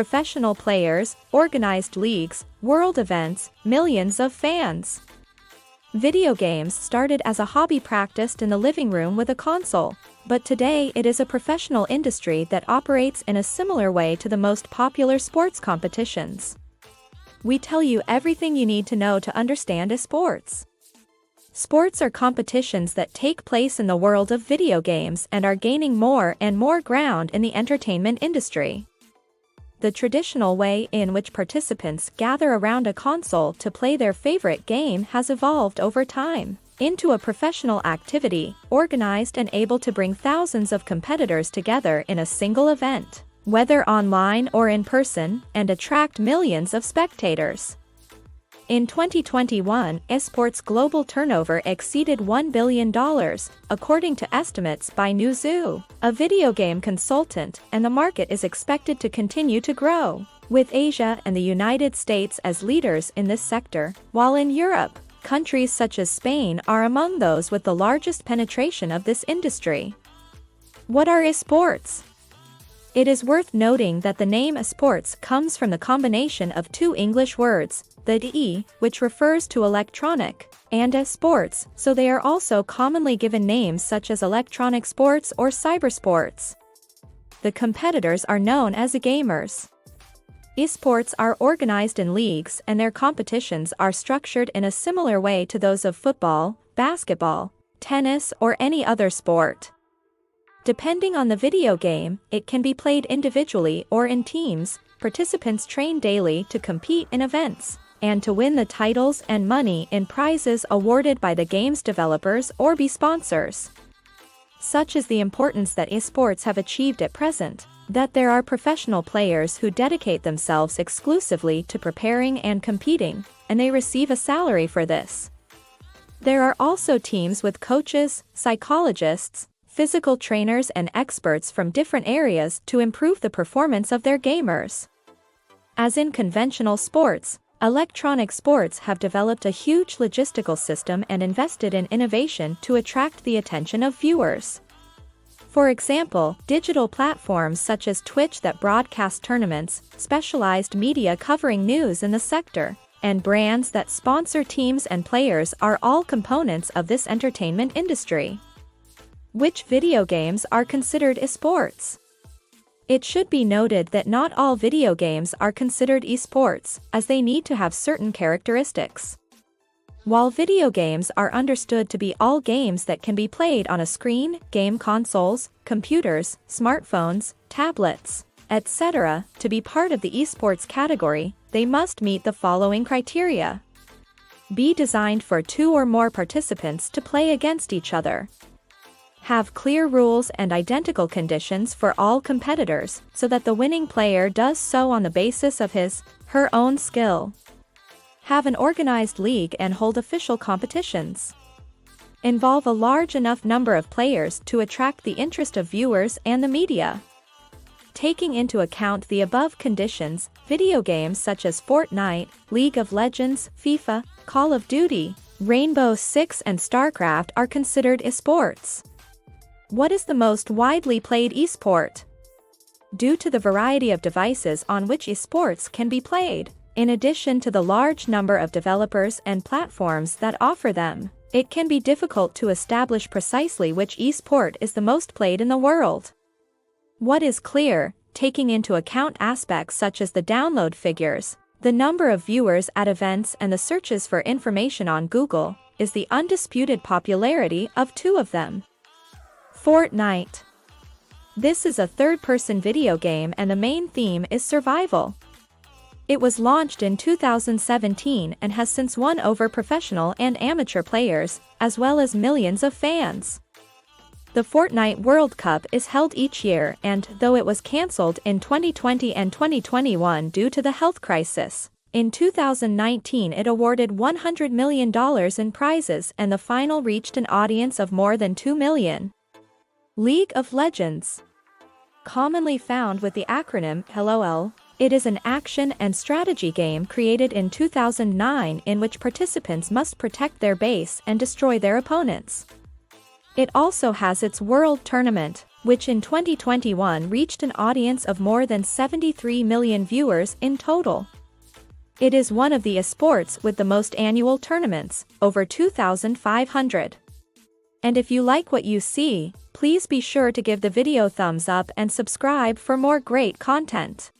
professional players, organized leagues, world events, millions of fans. Video games started as a hobby practiced in the living room with a console, but today it is a professional industry that operates in a similar way to the most popular sports competitions. We tell you everything you need to know to understand esports. Sports are competitions that take place in the world of video games and are gaining more and more ground in the entertainment industry. The traditional way in which participants gather around a console to play their favorite game has evolved over time into a professional activity, organized and able to bring thousands of competitors together in a single event, whether online or in person, and attract millions of spectators. In 2021, esports global turnover exceeded $1 billion, according to estimates by Newzoo, a video game consultant, and the market is expected to continue to grow, with Asia and the United States as leaders in this sector, while in Europe, countries such as Spain are among those with the largest penetration of this industry. What are esports? It is worth noting that the name esports comes from the combination of two English words, the E, which refers to electronic, and sports, so they are also commonly given names such as electronic sports or cybersports. The competitors are known as gamers. Esports are organized in leagues and their competitions are structured in a similar way to those of football, basketball, tennis, or any other sport. Depending on the video game, it can be played individually or in teams. Participants train daily to compete in events and to win the titles and money in prizes awarded by the game's developers or be sponsors. Such is the importance that esports have achieved at present, that there are professional players who dedicate themselves exclusively to preparing and competing, and they receive a salary for this. There are also teams with coaches, psychologists, physical trainers and experts from different areas to improve the performance of their gamers. As in conventional sports, electronic sports have developed a huge logistical system and invested in innovation to attract the attention of viewers. For example, digital platforms such as Twitch that broadcast tournaments, specialized media covering news in the sector, and brands that sponsor teams and players are all components of this entertainment industry. Which video games are considered esports? It should be noted that not all video games are considered esports, as they need to have certain characteristics. While video games are understood to be all games that can be played on a screen, game consoles, computers, smartphones, tablets, etc., to be part of the esports category, they must meet the following criteria. Be designed for 2 or more participants to play against each other. Have clear rules and identical conditions for all competitors, so that the winning player does so on the basis of her own skill. Have an organized league and hold official competitions. Involve a large enough number of players to attract the interest of viewers and the media. Taking into account the above conditions, video games such as Fortnite, League of Legends, FIFA, Call of Duty, Rainbow Six and StarCraft are considered esports. What is the most widely played esport? Due to the variety of devices on which esports can be played, in addition to the large number of developers and platforms that offer them, it can be difficult to establish precisely which esport is the most played in the world. What is clear, taking into account aspects such as the download figures, the number of viewers at events and the searches for information on Google, is the undisputed popularity of 2 of them. Fortnite. This is a third-person video game and the main theme is survival. It was launched in 2017 and has since won over professional and amateur players, as well as millions of fans. The Fortnite World Cup is held each year and, though it was cancelled in 2020 and 2021 due to the health crisis, in 2019 it awarded $100 million in prizes and the final reached an audience of more than 2 million. League of Legends. Commonly found with the acronym LOL, it is an action and strategy game created in 2009 in which participants must protect their base and destroy their opponents. It also has its World Tournament, which in 2021 reached an audience of more than 73 million viewers in total. It is one of the esports with the most annual tournaments, over 2,500. And if you like what you see, please be sure to give the video thumbs up and subscribe for more great content.